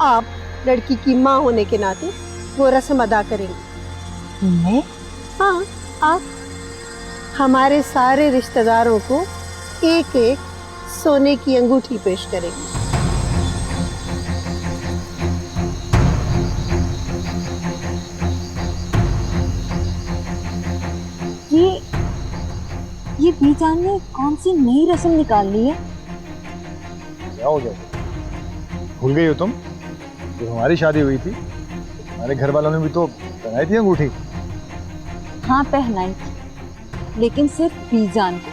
आप लड़की की माँ होने के नाते वो रस्म अदा करेंगे। मैं? हाँ, आप हमारे सारे रिश्तेदारों को एक एक सोने की अंगूठी पेश करेंगे। ये बीजान ने कौन सी नई रस्म निकाल ली है? क्या हो गया? भूल गई हो तुम? जब हमारी शादी हुई थी हमारे घर वालों ने भी तो पहनाई थी अंगूठी। हाँ पहनाई थी, लेकिन सिर्फ बीजान को।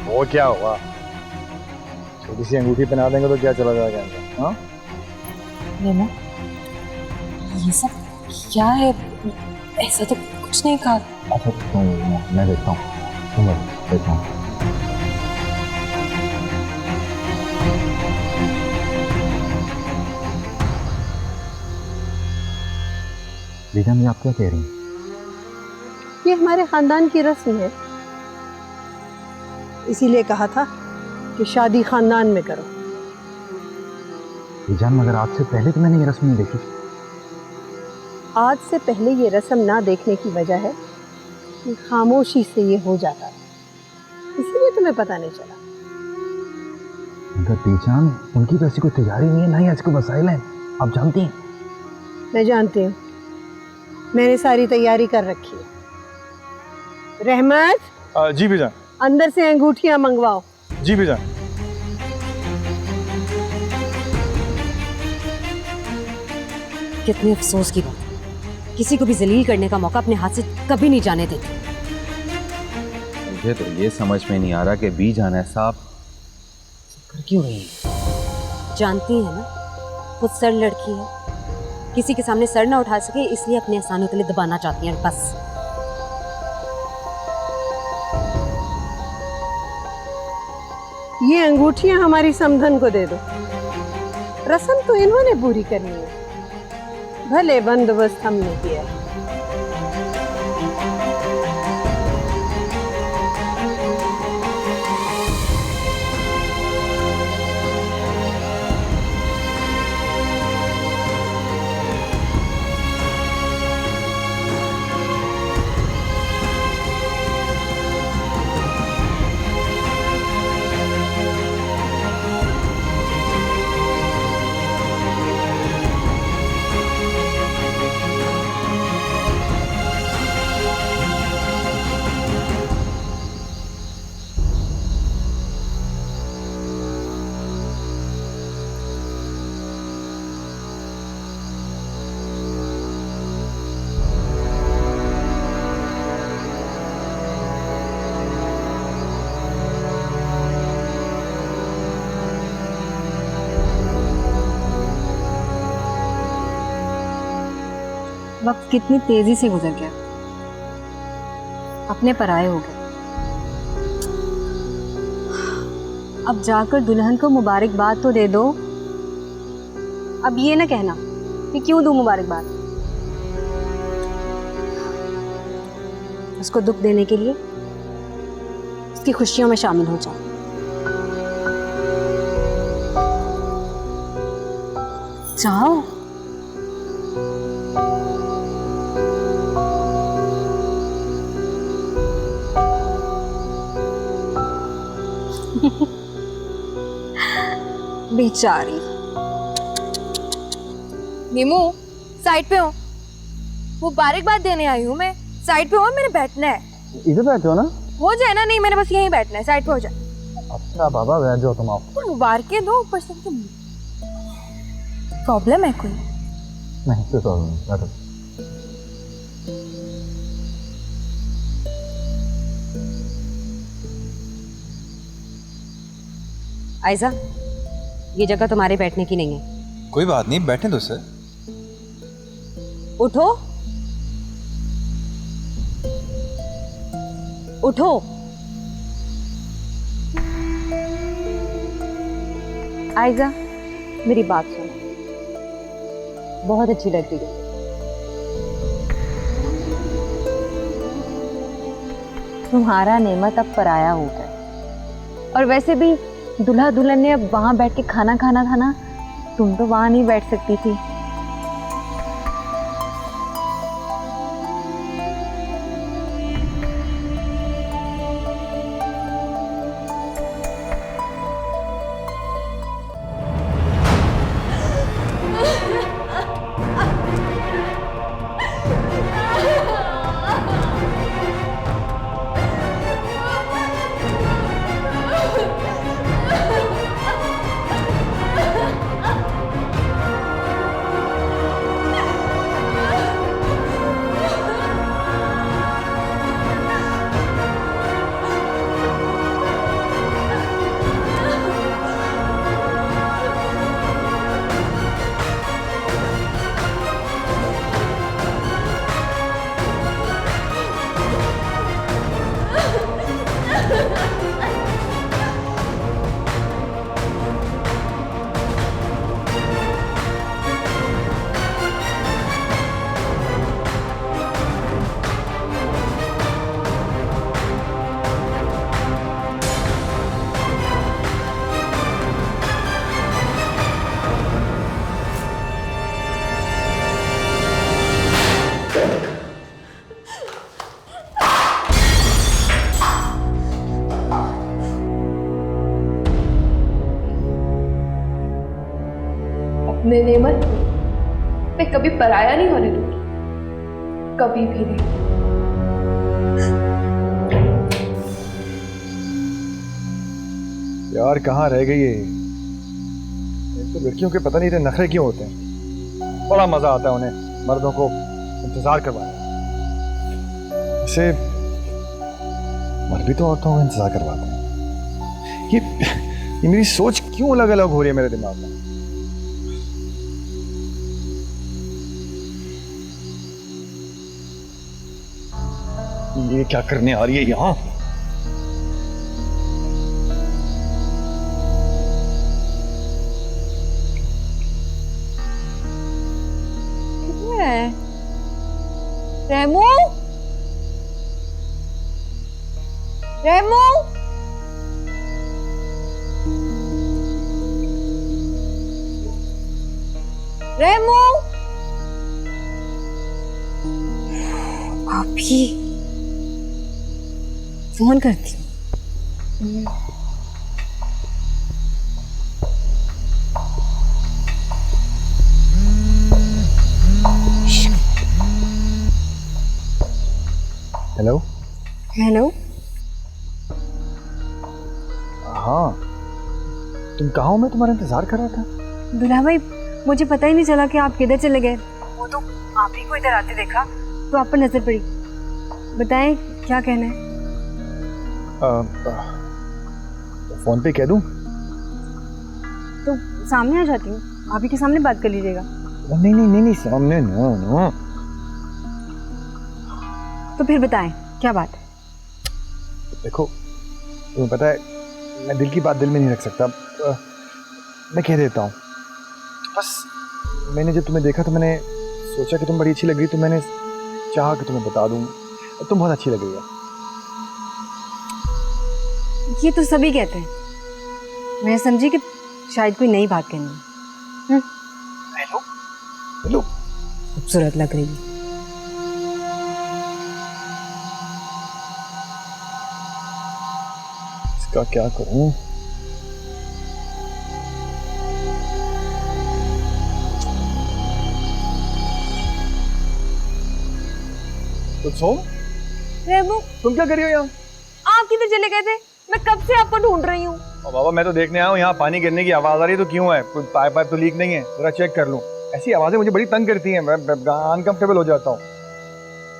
वो क्या हुआ, छोटी सी अंगूठी पहना देंगे तो क्या चला जाएगा इनका? हाँ नीमू, ये सब क्या है? ऐसा तो कुछ नहीं कहा। अच्छा तुम, मैं देखता हूँ, तुम देखता हूँ। बीजान, ये आप क्या कह रही हैं? ये हमारे खानदान की रस्म है, इसीलिए कहा था कि शादी खानदान में करो। बीजान, मगर आज से पहले तो मैंने ये रस्म नहीं देखी। आज से पहले ये रस्म ना देखने की वजह है कि खामोशी से ये हो जाता है, इसीलिए तुम्हें पता नहीं चला। मगर बीजान, उनकी तो ऐसी कोई तैयारी नहीं है, ना ही आज को वसाइल है, आप जानती हैं। मैं जानती हूँ, मैंने सारी तैयारी कर रखी है। रहमत, जी बीजान। अंदर से अंगूठियां मंगवाओ। जी बीजान। कितने अफसोस की बात, किसी को भी जलील करने का मौका अपने हाथ से कभी नहीं जाने देते। मुझे तो ये समझ में नहीं आ रहा कि बीजान ऐसा कर क्यों रही है। जानती है ना, खुद सर लड़की है, किसी के सामने सर ना उठा सके इसलिए अपने एहसानों के लिए दबाना चाहती है बस। ये अंगूठियां हमारी समधन को दे दो, रस्म तो इन्होंने पूरी करनी है, भले बंदोबस्त हमने किया है। वक्त कितनी तेजी से गुजर गया, अपने पराये हो गए। अब जाकर दुल्हन को मुबारकबाद तो दे दो। अब ये ना कहना कि क्यों दूं मुबारकबाद। उसको दुख देने के लिए उसकी खुशियों में शामिल हो जाओ। जाओ। बेचारी। नीमू, साइड पे हो, मुबारकबाद देने आई हूँ मैं। साइड पे हो, मैंने बैठना है। इधर बैठे हो ना? हो जाए ना। नहीं, मैंने बस यहीं बैठना है, साइड पे हो जाए। अच्छा बाबा, बैठ जाओ तुम। आप तो मुबारकें दो, ऊपर से प्रॉब्लम है कोई? नहीं तो प्रॉब्लम, बैठो। आयजा, ये जगह तुम्हारे बैठने की नहीं है। कोई बात नहीं, बैठने दो सर। उठो उठो। आयजा, मेरी बात सुनो, बहुत अच्छी लग रही है। तुम्हारा नेमत अब पराया हो गया, और वैसे भी दूल्हा दुल्हन ने अब वहां बैठ के खाना खाना था ना, तुम तो वहां नहीं बैठ सकती थी। अपने नेमत मैं कभी पराया नहीं होने दूंगी, कभी भी नहीं। यार कहाँ रह गई ये? एक तो लड़कियों के पता नहीं इतने नखरे क्यों होते हैं, बड़ा मजा आता है उन्हें मर्दों को इंतजार करवाने। इसे मर्द भी तो औरतों को इंतजार करवाते हैं। ये मेरी सोच क्यों अलग अलग हो रही है मेरे दिमाग में? ये क्या करने आ रही है यहाँ? रेमू, रेमू, रेमू, आप ही फोन करती हूँ। हेलो। हेलो। हाँ, तुम कहाँ हो? मैं तुम्हारा इंतजार कर रहा था। दुल्हा भाई, मुझे पता ही नहीं चला कि आप किधर चले गए। वो तो आप ही को इधर आते देखा तो आप पर नजर पड़ी। बताएं क्या कहना है? तो फोन पे कह दूं? तो सामने आ जाती हूँ, आप ही के सामने बात कर लीजिएगा। नहीं नहीं नहीं नहीं, सामने नो नो। तो फिर बताएं क्या बात है? देखो, तुम्हें पता है मैं दिल की बात दिल में नहीं रख सकता। मैं कह देता हूँ। बस मैंने जब तुम्हें देखा तो मैंने सोचा कि तुम बड़ी अच्छी लग रही, तो मैंने चाहा कि तुम्हें बता दूँ तुम बहुत अच्छी लग रही है। ये तो सभी कहते हैं। मैं समझी कि शायद कोई नई बात कहनी है। Hello hello. खूबसूरत लग रही है। इसका क्या करूं? कुछ हो? रेमू, तुम क्या कर रही हो यहाँ? आप किधर चले गए थे? मैं कब से आपको ढूंढ रही हूँ। बाबा मैं तो देखने आया हूँ, यहाँ पानी गिरने की आवाज आ रही है, तो क्यों है? कोई पाइप पाइप तो लीक नहीं है? जरा चेक कर लूं। ऐसी आवाजें मुझे बड़ी तंग करती हैं, मैं अनकंफर्टेबल हो जाता हूँ।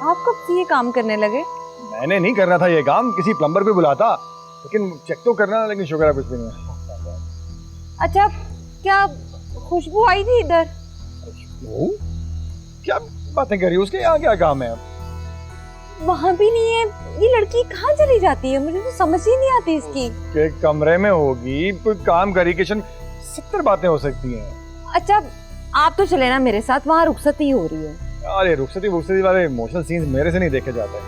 आप कब से ये काम करने लगे? मैंने नहीं करना था ये काम, किसी प्लम्बर को बुलाता, लेकिन चेक तो करना, लेकिन शुक्र है कुछ भी नहीं है। अच्छा, क्या खुशबू आई थी इधर? वो क्या बातें कर रही हो? उसके यहाँ क्या काम है? वहाँ भी नहीं है। ये लड़की कहाँ चली जाती है? मुझे तो समझ ही नहीं आती इसकी। के कमरे में होगी, कोई काम करी, किशन 70 बातें हो सकती हैं। अच्छा, आप तो चले ना मेरे साथ, वहाँ रुखसती हो रही है। अरे रुखसती वाले इमोशनल सीन्स मेरे से नहीं देखे जाते।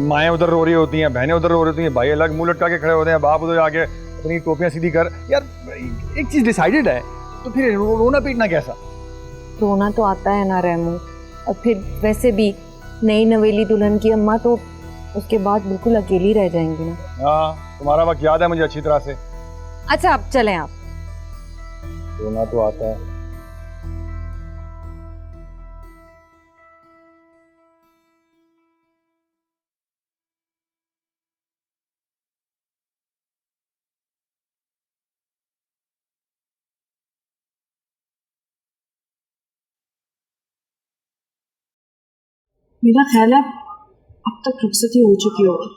माएँ उधर रो रही होती हैं, बहनें उधर रो रही होती हैं, भाई अलग मुंह लटका के खड़े होते हैं, बाप उधर आके अपनी टोपियां सीधी कर। यार एक चीज डिसाइडेड है, तो फिर रोना पीटना कैसा? रोना तो आता है ना रेमो, और फिर वैसे भी नई नवेली दुल्हन की अम्मा तो उसके बाद बिल्कुल अकेली रह जाएंगी ना। हाँ, तुम्हारा वक्त याद है मुझे अच्छी तरह से। अच्छा अब चलें आप। रोना तो आता है। मेरा ख्याल है अब तक रुखसती हो चुकी होगी।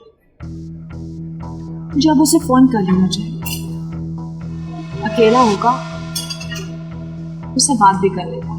मुझे अब उसे फोन कर लेना चाहिए। अकेला होगा, उससे बात भी कर लेगा।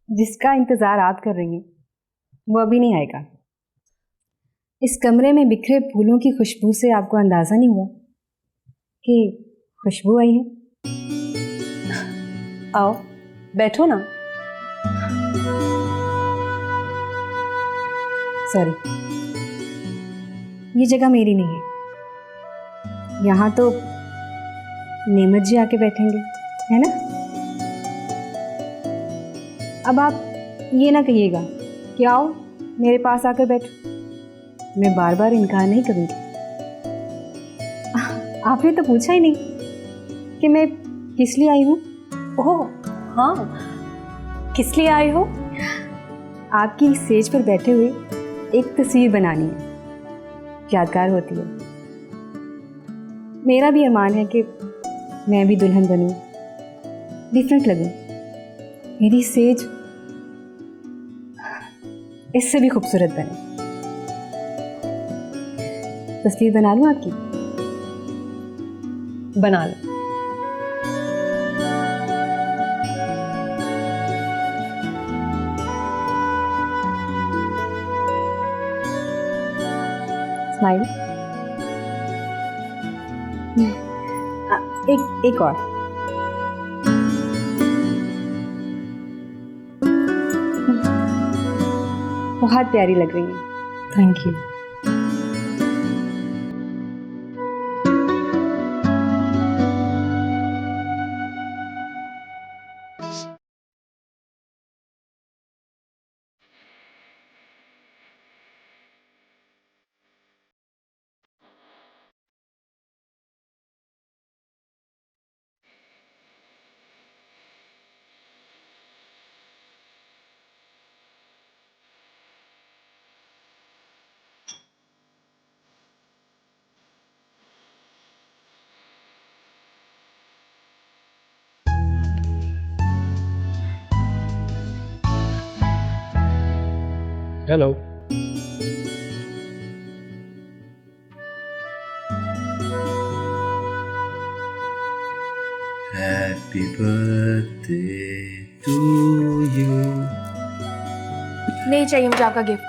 जिसका इंतजार आप कर रही हैं वो अभी नहीं आएगा। इस कमरे में बिखरे फूलों की खुशबू से आपको अंदाजा नहीं हुआ कि खुशबू आई है? आओ बैठो ना। सॉरी, ये जगह मेरी नहीं है। यहाँ तो नेमत जी आके बैठेंगे, है ना? अब आप ये ना कहिएगा कि आओ मेरे पास आकर बैठो। मैं बार बार इनकार नहीं करूँगी। आपने तो पूछा ही नहीं कि मैं किस लिए आई हूँ। ओह हाँ, किस लिए आए हो? आपकी स्टेज पर बैठे हुए एक तस्वीर बनानी है, यादगार होती है। मेरा भी अरमान है कि मैं भी दुल्हन बनूं, डिफरेंट लगूं। मेरी स्टेज इससे भी खूबसूरत बने। तस्वीर बना लूं आपकी? बना लो। स्माइल। एक और। बहुत प्यारी लग रही है। Thank you. Hello. Happy birthday to you. नहीं चाहिए मुझे आपका गिफ्ट।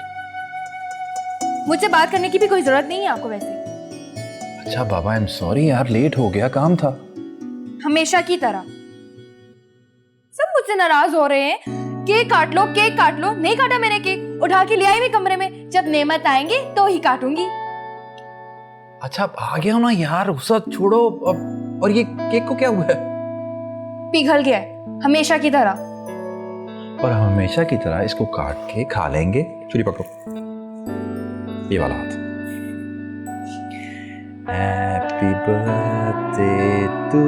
मुझसे बात करने की भी कोई जरूरत नहीं है आपको वैसे। अच्छा बाबा, आई एम सॉरी यार, लेट हो गया, काम था। हमेशा की तरह सब मुझसे नाराज हो रहे हैं। केक काट लो, केक काट लो। नहीं काटा मैंने केक, उठा के ले आई मैं कमरे में। जब नेमत आएंगे तो ही काटूंगी। अच्छा आ गया हो ना यार, गुस्सा छोड़ो। और ये केक को क्या हुआ है? पिघल गया है हमेशा की तरह। और हमेशा की तरह इसको काट के खा लेंगे। छुरी पकड़ो, ये वाला हाथ। Happy birthday to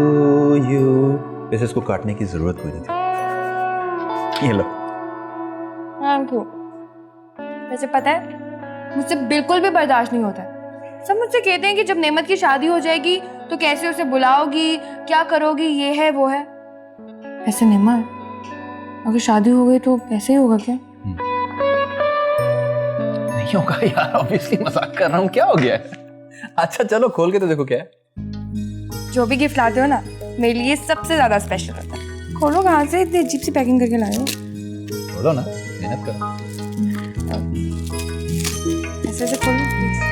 you. वैसे इसको काटने की जरूरत कोई नहीं थी। ये लो। Thank you. वैसे पता है मुझसे बिल्कुल भी बर्दाश्त नहीं होता है। सब मुझसे कहते हैं कि जब नेमत की शादी हो जाएगी तो कैसे उसे बुलाओगी, क्या करोगी, ये है वो है। ऐसे नेमत अगर शादी हो गई तो ऐसे ही होगा क्या? नहीं होगा यार, ऑब्वियसली मजाक कर रहा हूँ। क्या हो गया है? अच्छा चलो खोल के तो देखो क्या है। जो भी गिफ्ट लाते हो ना मेरे लिए सबसे ज्यादा स्पेशल होता है। खोलो, कहाँ से इतनी अजीब सी पैकिंग करके लाए हो? खोलो ना, मेहनत करो। ऐसे ऐसे खोलो प्लीज।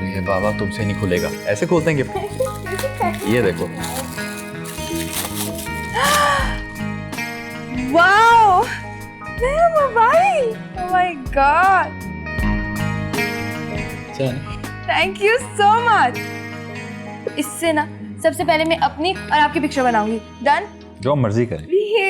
ये बाबा तुमसे नहीं खुलेगा, ऐसे खोलते हैं गिफ्ट। ये देखो। वाओ, नया mobile. Oh my God, thank you so much. इससे ना सबसे पहले मैं अपनी और आपकी पिक्चर बनाऊंगी। डन? जो मर्जी करे। ये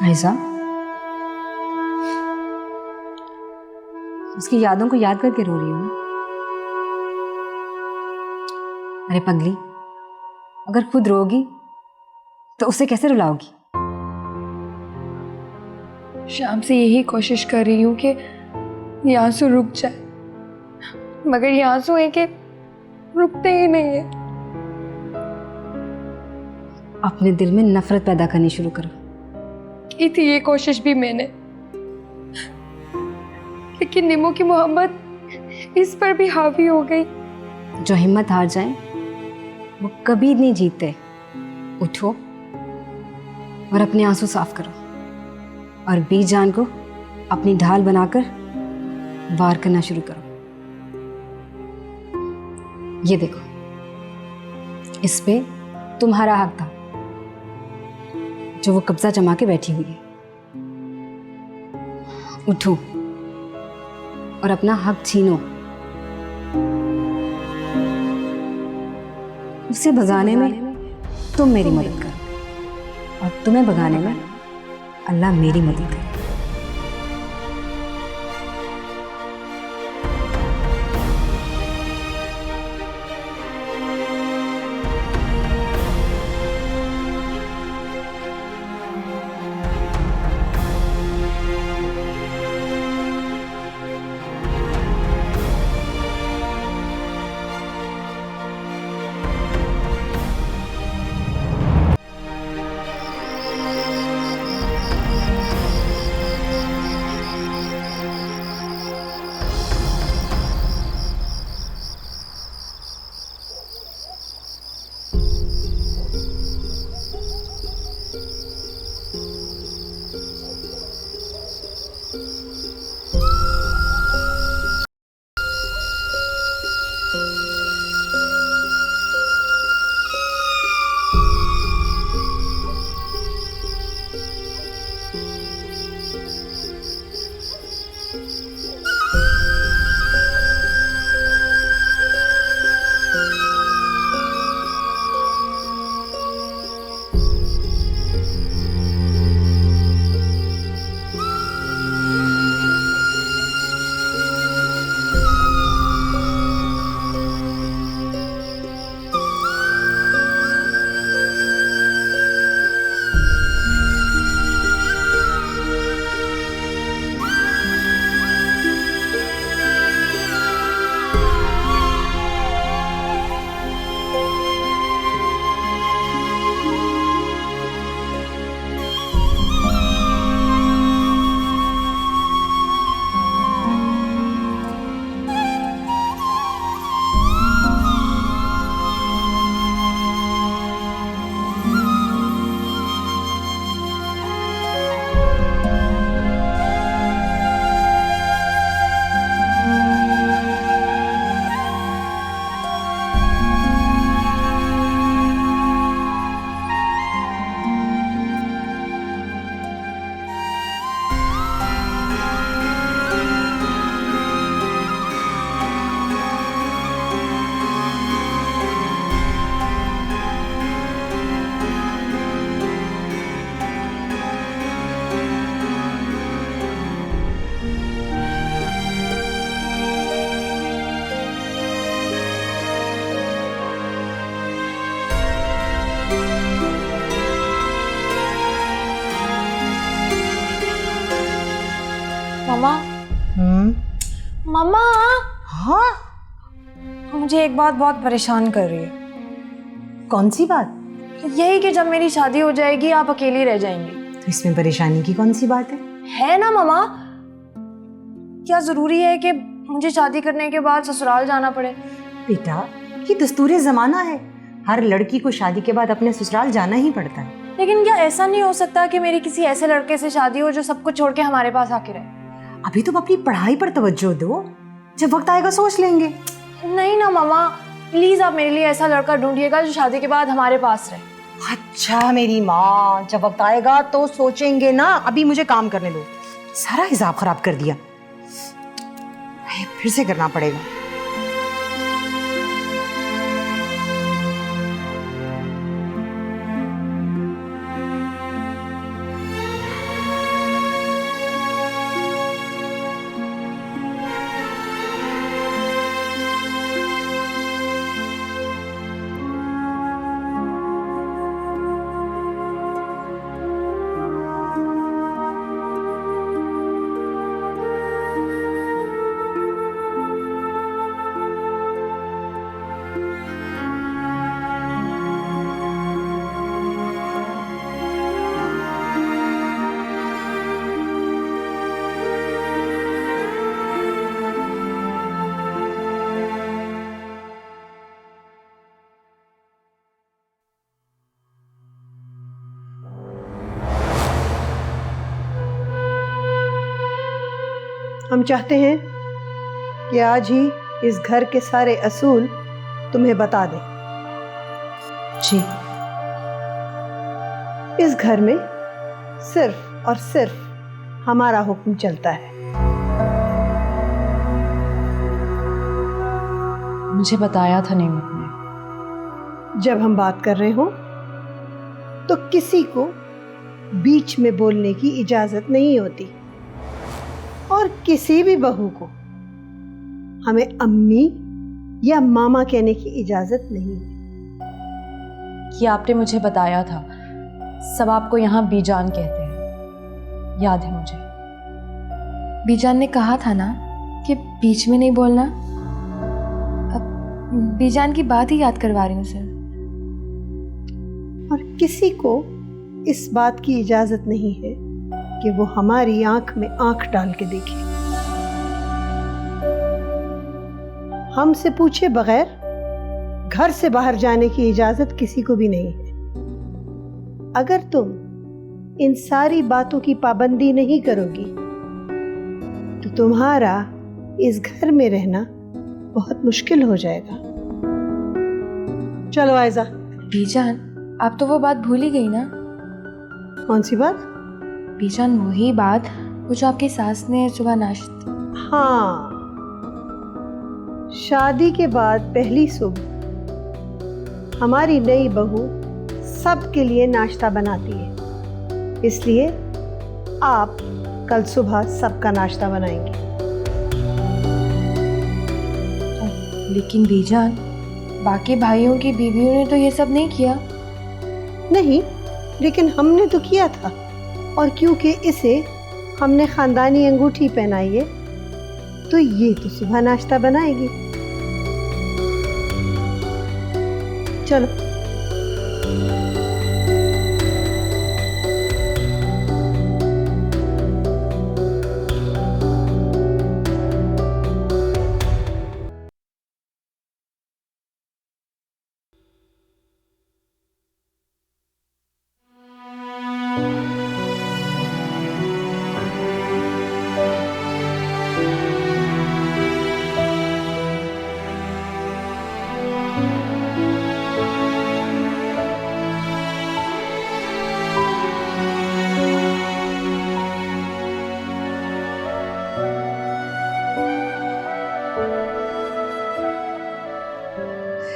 आयशा, उसकी यादों को याद करके रो रही हो ना? अरे पगली, अगर खुद रोगी तो उसे कैसे रुलाओगी? शाम से यही कोशिश कर रही हूँ कि ये आंसू रुक जाए, मगर ये आंसू है कि रुकते ही नहीं है। अपने दिल में नफरत पैदा करनी शुरू करो। की थी ये कोशिश भी मैंने, लेकिन निमो की मोहब्बत इस पर भी हावी हो गई। जो हिम्मत हार जाए वो कभी नहीं जीतते। उठो और अपने आंसू साफ करो और बीजान को अपनी ढाल बनाकर वार करना शुरू करो। ये देखो, इस पे तुम्हारा हक था जो वो कब्जा जमा के बैठी हुई है। उठो और अपना हक छीनो। उसे भगाने में तुम मेरी मदद करो और तुम्हें भगाने में अल्लाह मेरी मदद करे। मम्मा, हाँ, मुझे एक बात बहुत परेशान कर रही है। कौन सी बात? यही कि जब मेरी शादी हो जाएगी आप अकेली रह जाएंगी। तो इसमें परेशानी की कौन सी बात है ना मम्मा? क्या जरूरी है कि मुझे शादी करने के बाद ससुराल जाना पड़े? बेटा, ये दस्तूरे जमाना है, हर लड़की को शादी के बाद अपने ससुराल जाना ही पड़ता है। लेकिन क्या ऐसा नहीं हो सकता कि मेरी किसी ऐसे लड़के से शादी हो जो सब कुछ छोड़ के हमारे पास आके रहे? अभी तुम अपनी पढ़ाई पर तवज्जो दो, जब वक्त आएगा सोच लेंगे। नहीं ना मम्मा, प्लीज आप मेरे लिए ऐसा लड़का ढूंढिएगा जो शादी के बाद हमारे पास रहे। अच्छा मेरी माँ, जब वक्त आएगा तो सोचेंगे ना, अभी मुझे काम करने दो। सारा हिसाब खराब कर दिया, फिर से करना पड़ेगा। हम चाहते हैं कि आज ही इस घर के सारे असूल तुम्हें बता दें। जी। इस घर में सिर्फ और सिर्फ हमारा हुक्म चलता है। मुझे बताया था नेमत ने। जब हम बात कर रहे हों तो किसी को बीच में बोलने की इजाजत नहीं होती, और किसी भी बहू को हमें अम्मी या मामा कहने की इजाजत नहीं है। ये आपने मुझे बताया था, सब आपको यहाँ बीजान कहते हैं, याद है मुझे। बीजान ने कहा था ना कि बीच में नहीं बोलना। अब बीजान की बात ही याद करवा रही हूँ सर। और किसी को इस बात की इजाजत नहीं है कि वो हमारी आंख में आंख डाल के देखे, हमसे पूछे बगैर घर से बाहर जाने की इजाजत किसी को भी नहीं है। अगर तुम इन सारी बातों की पाबंदी नहीं करोगी तो तुम्हारा इस घर में रहना बहुत मुश्किल हो जाएगा। चलो आयजा। बीजान, आप तो वो बात भूल ही गई ना। कौन सी बात? बीजान, वही बात वो जो आपकी सास ने सुबह नाश्ता। हाँ, शादी के बाद पहली सुबह हमारी नई बहू सबके लिए नाश्ता बनाती है, इसलिए आप कल सुबह सबका नाश्ता बनाएंगे। लेकिन बीजान, बाकी भाइयों की बीवियों ने तो ये सब नहीं किया। नहीं, लेकिन हमने तो किया था, और क्योंकि इसे हमने खानदानी अंगूठी पहनाई है तो ये तो सुबह नाश्ता बनाएगी। चलो।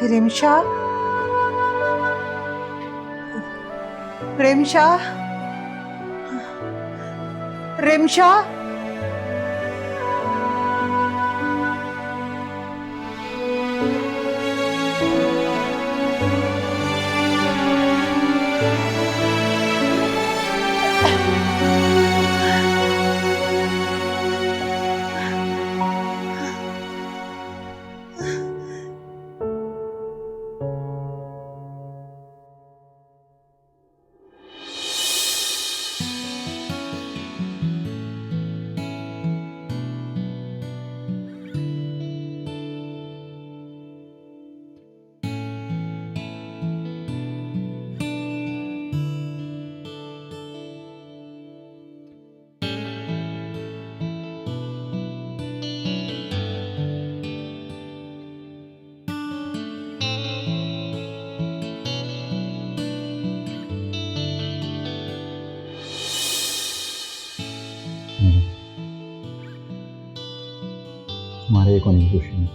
रिमशा, रिमशा, रिमशा, हमारे एक होने की खुशी में,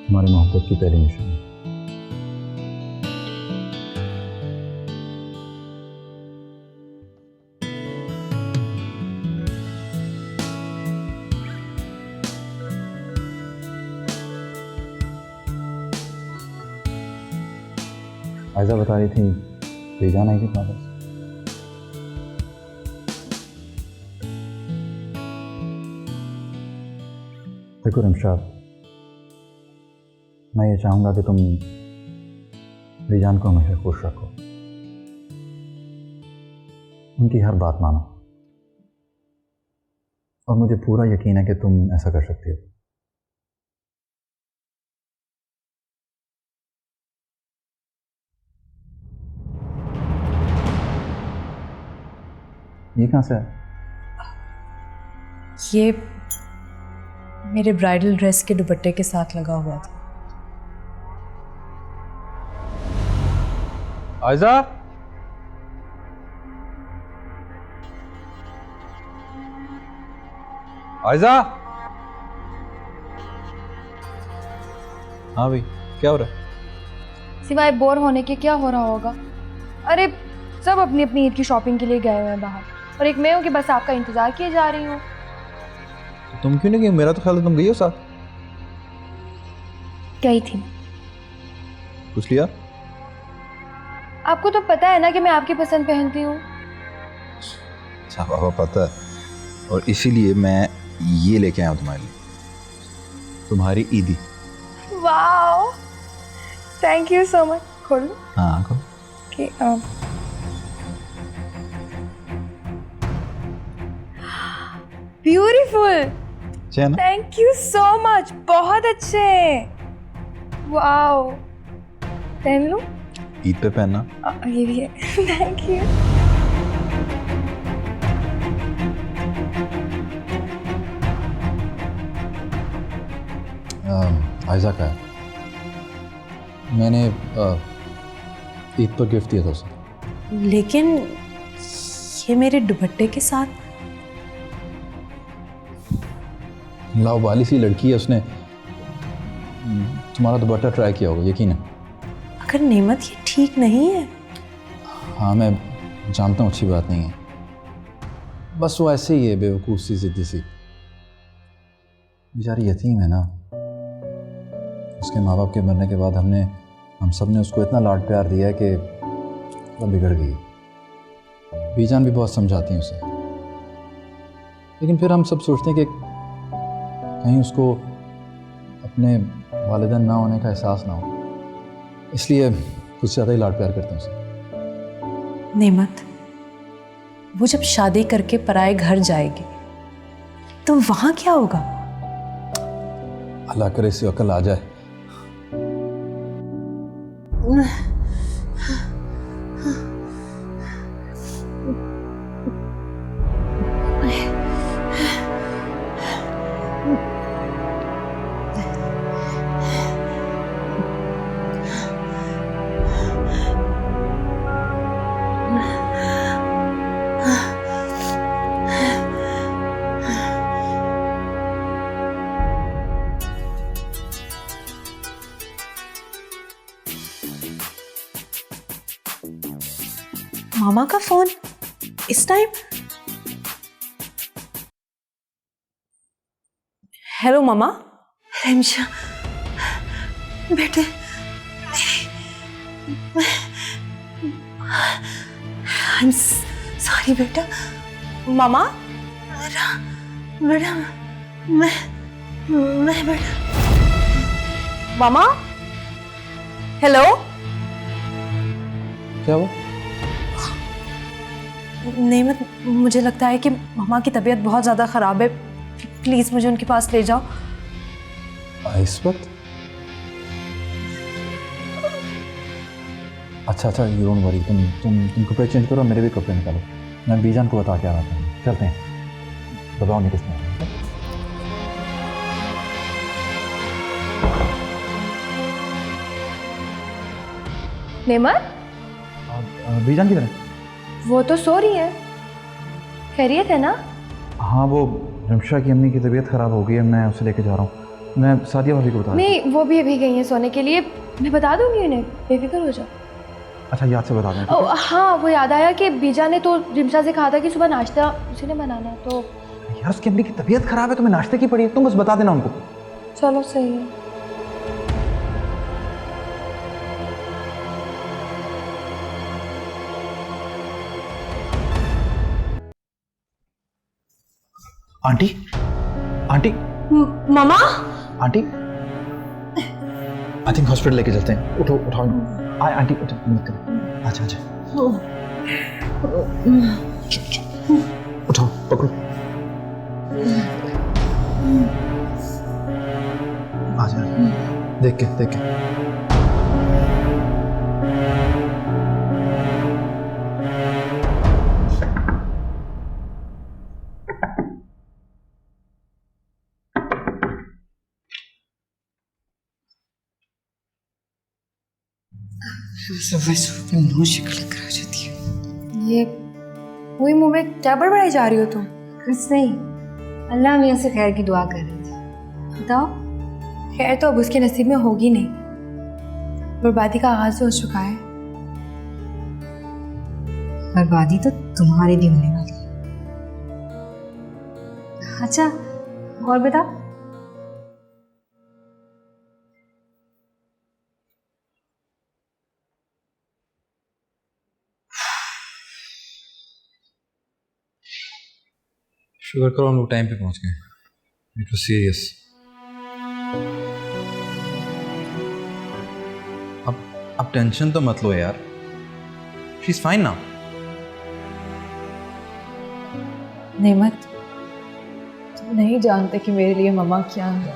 हमारी मोहब्बत की पहली निशानी। आयजा बता रही थी बेजान आई थी तुम्हारे पास। देखो रमशा, मैं ये चाहूँगा कि तुम बेजान को हमेशा खुश रखो, उनकी हर बात मानो, और मुझे पूरा यकीन है कि तुम ऐसा कर सकती हो। ये कहाँ से है? ये मेरे ब्राइडल ड्रेस के दुपट्टे के साथ लगा हुआ था। आयजा, आयजा। हाँ भाई, क्या हो रहा है? सिवाय बोर होने के क्या हो रहा होगा? अरे सब अपनी अपनी ईद की शॉपिंग के लिए गए हुए हैं बाहर, और एक मैं हूँ कि बस आपका इंतजार किए जा रही हूँ। तो तुम क्यों नहीं गई? मेरा तो ख्याल है तुम गई हो साथ। गई थी। पूछ लिया? आपको तो पता है ना कि मैं आपकी पसंद पहनती हूँ। अच्छा बाबा, पता है, और इसीलिए मैं ये लेके आया हूँ तुम्हारे लिए, तुम्हारी ईदी। Wow, thank you so much. खोल लो। हाँ खोल। Beautiful, chain. Thank you so much, बहुत अच्छे हैं। वाओ, पहन लो। ईद पे पहनना। ये भी है। Thank you. आयजा का है, मैंने ईद पर गिफ्ट दिया था उसे। लेकिन ये मेरे दुपट्टे के साथ। लावाली सी लड़की है, उसने तुम्हारा दुपट्टा ट्राई किया होगा, यकीन है। अगर नेमत ये ठीक नहीं है। हाँ मैं जानता हूँ, अच्छी बात नहीं है, बस वो ऐसे ही है, बेवकूफ़ सी, ज़िद्दी सी। बेचारी यतीम है ना, उसके माँ बाप के मरने के बाद हम सब ने उसको इतना लाड प्यार दिया है कि वो बिगड़ गई। बीजान भी बहुत समझाती हैं उसे, लेकिन फिर हम सब सोचते हैं कि कहीं उसको अपने वालिदैन ना होने का एहसास ना हो, इसलिए कुछ ज़्यादा ही लाड प्यार करते हैं उसे। नेमत, वो जब शादी करके पराए घर जाएगी तो वहां क्या होगा? अल्लाह करे इसे अकल आ जाए। मामा का फोन इस टाइम? हेलो मामा। रमशा बेटे, आई एम सॉरी बेटा। मामा, बेटा मैं बेटा। मामा, हेलो। क्या हुआ? नेमत, मुझे लगता है कि मामा की तबीयत बहुत ज़्यादा ख़राब है, प्लीज़ मुझे उनके पास ले जाओ। इस वक्त? अच्छा यू डोंट वरी, तुम कपड़े चेंज करो, मेरे भी कपड़े निकालो, मैं बीजान को बता के आ रहा हूँ। चलते हैं, बताओ नहीं किसने। नेमत, बीजान किधर है? वो तो सो रही है। खैरियत है ना? हाँ वो रिमशा की अम्मी की तबीयत ख़राब हो गई है, मैं उसे लेके जा रहा हूँ। मैं सादिया भाभी को बता दूँ। नहीं, वो भी अभी गई हैं सोने के लिए, मैं बता दूंगी उन्हें, बेफिक्र हो जाओ। अच्छा, याद से बता दें। ठीक है? हाँ, वो याद आया कि बीजा ने तो रिमशा से कहा था कि सुबह नाश्ता उसी ने बनाना है, तो यार उसकी अम्मी की तबीयत ख़राब है, तुम्हें नाश्ते की पड़ी है, तुम बस बता देना उनको। चलो सही है। Aunty, aunty, mama aunty, I think hospital लेके चलते हैं। उठो, उठाओ। आए आंटी, उठो, मत करो। अच्छा अच्छा, चलो चलो, उठाओ, पकड़ो। आ जा, देख के देख के। ये वही मुंह में क्या बड़बड़ाई जा रही हो तुम? कुछ नहीं, अल्लाह मियाँ से खैर की दुआ कर रही थी। बताओ। खैर तो अब उसके नसीब में होगी नहीं, बर्बादी का आगाज हो चुका है। बर्बादी तो तुम्हारी भी होने वाली है। अच्छा, और बता। शुक्र करो हम लोग टाइम पे पहुंच गए। It was serious. अब टेंशन तो मत लो यार, शी इज फाइन नाउ। नेमत, तुम नहीं जानते कि मेरे लिए मम्मा क्या है,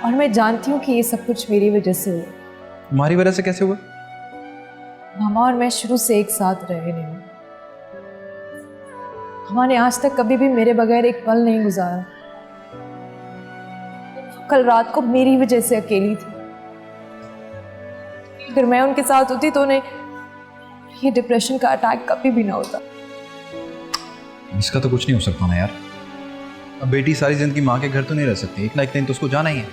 और मैं जानती हूँ कि ये सब कुछ मेरी वजह से हुआ। तुम्हारी वजह से कैसे हुआ? मामा और मैं शुरू से एक साथ रहे नहीं, हमारे आज तक कभी भी मेरे बगैर एक पल नहीं गुजारा। कल रात को मेरी वजह से अकेली थी, अगर मैं उनके साथ होती तो उन्हें ये डिप्रेशन का अटैक कभी भी ना होता। इसका तो कुछ नहीं हो सकता ना यार। अब बेटी सारी जिंदगी माँ के घर तो नहीं रह सकती, एक ना एक दिन तो उसको जाना ही है।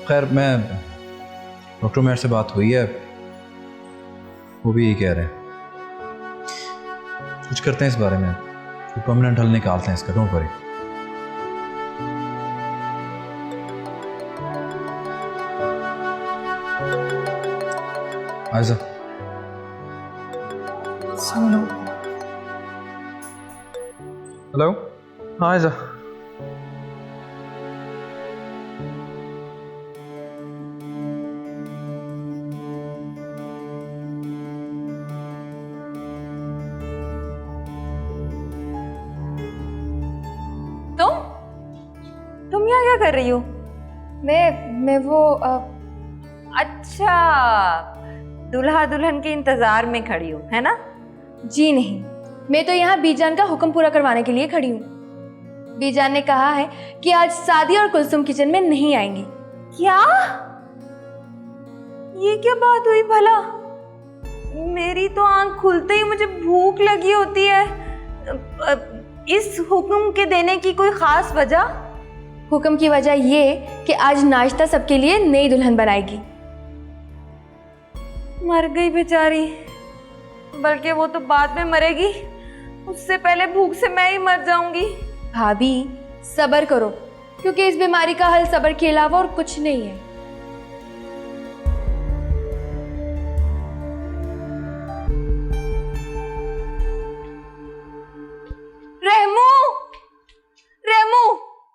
खैर, मैं डॉक्टर मेयर से बात हुई है, वो भी यही कह रहे हैं। कुछ करते हैं इस बारे में, कोई परमानेंट हल निकालते हैं इसका। Don't worry. आयजा, सुन लो। हेलो। हाँ आयजा। तुम यहाँ क्या कर रही हो? मैं वो अच्छा, दूल्हा दुल्हन के इंतजार में खड़ी हो, है ना? जी नहीं, मैं तो यहाँ बीजान का हुक्म पूरा करवाने के लिए खड़ी हूँ। बीजान ने कहा है कि आज सादिया और कुलसुम किचन में नहीं आएंगी। क्या? ये क्या बात हुई भला? मेरी तो आंख खुलते ही मुझे भूख लगी होती है। इस हुक्म के देने की कोई खास वजह? हुक्म की वजह ये कि आज नाश्ता सबके लिए नई दुल्हन बनाएगी। मर गई बेचारी, बल्कि वो तो बाद में मरेगी, उससे पहले भूख से मैं ही मर जाऊंगी। भाभी सब्र करो, क्योंकि इस बीमारी का हल सब्र के अलावा और कुछ नहीं है। रेमू, रेमू,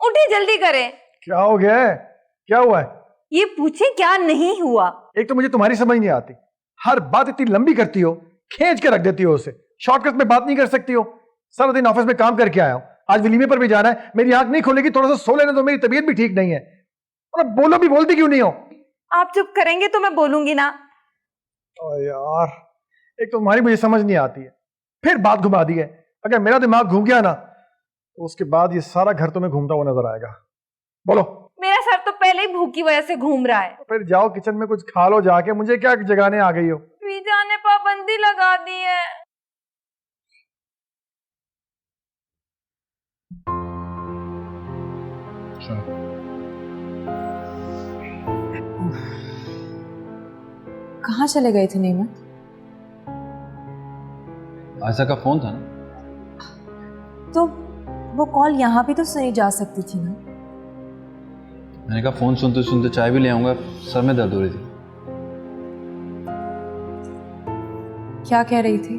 उठे, जल्दी करें। क्या हो गया है? क्या हुआ है? ये पूछे क्या नहीं हुआ। एक तो मुझे तुम्हारी समझ नहीं आती, हर बात इतनी लंबी करती हो, खींच के रख देती हो उसे। शॉर्टकट में बात नहीं कर सकती हो। सारा दिन ऑफिस में काम करके आया हूं, आज वलीमे पर भी जाना है, मेरी आंख नहीं खोलेगी, थोड़ा सा सो लेने दो, मेरी तबीयत भी ठीक नहीं है। और अब बोलो भी, बोलती क्यों नहीं हो? आप चुप करेंगे तो मैं बोलूंगी ना। ओ यार, एक तो तुम्हारी मुझे समझ नहीं आती है, फिर बात घुमा दी है। अगर मेरा दिमाग घूम गया ना, तो उसके बाद ये सारा घर तुम्हें घूमता हुआ नजर आएगा। बोलो। मेरा सर तो पहले ही भूख की वजह से घूम रहा है। फिर जाओ किचन में कुछ खा लो जाके, मुझे क्या जगाने आ गई हो? वीजा ने पाबंदी लगा दी है। कहाँ चले गए थे नेमत? आयशा का फ़ोन था ना। तो वो कॉल यहाँ भी तो सुनी जा सकती थी ना। मैंने कहा फ़ोन सुनते सुनते चाय भी ले आऊँगा, सर में दर्द हो रही थी। क्या कह रही थी?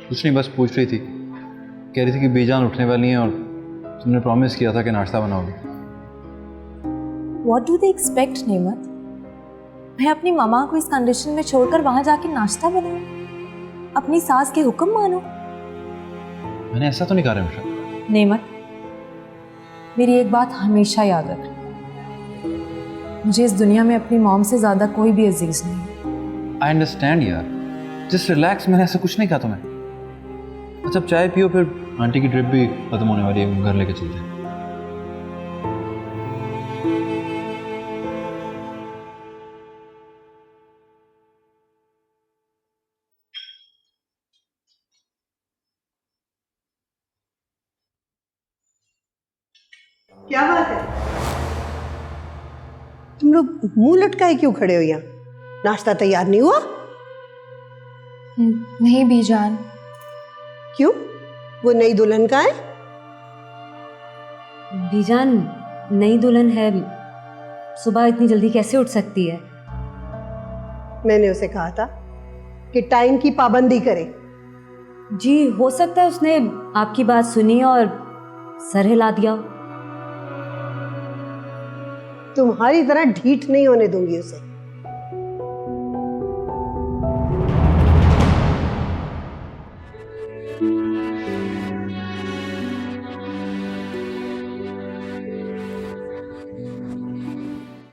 कुछ नहीं, बस पूछ रही थी। कह रही थी कि बीजान उठने वाली हैं और तुमने प्रॉमिस किया था कि नाश्ता बनाओगे। What do they expect, नेमत? मैं अपनी मामा को इस कंडीशन में छोड़कर वहां जाके नाश्ता बनाऊं? अपनी सास के हुक्म मानो? मैंने ऐसा तो नहीं कहा रिमशा। नेमत, मेरी एक बात हमेशा याद रख, मुझे इस दुनिया में अपनी मॉम से ज्यादा कोई भी अजीज नहीं। आई अंडरस्टैंड यार, जस्ट रिलैक्स, मैंने ऐसा कुछ नहीं कहा तुम्हें। अच्छा, अब चाय पियो, फिर आंटी की ट्रिप भी खत्म होने वाली है, घर लेके चलते हैं। क्या बात है? तुम लोग मुंह लटकाए क्यों खड़े हो यहाँ? नाश्ता तैयार नहीं हुआ? नहीं बीजान। क्यों? वो नई दुल्हन का है? बीजान नई दुल्हन है, सुबह इतनी जल्दी कैसे उठ सकती है? मैंने उसे कहा था कि टाइम की पाबंदी करे। जी, हो सकता है उसने आपकी बात सुनी और सर हिला दिया। तुम्हारी तरह ढीठ नहीं होने दूंगी उसे।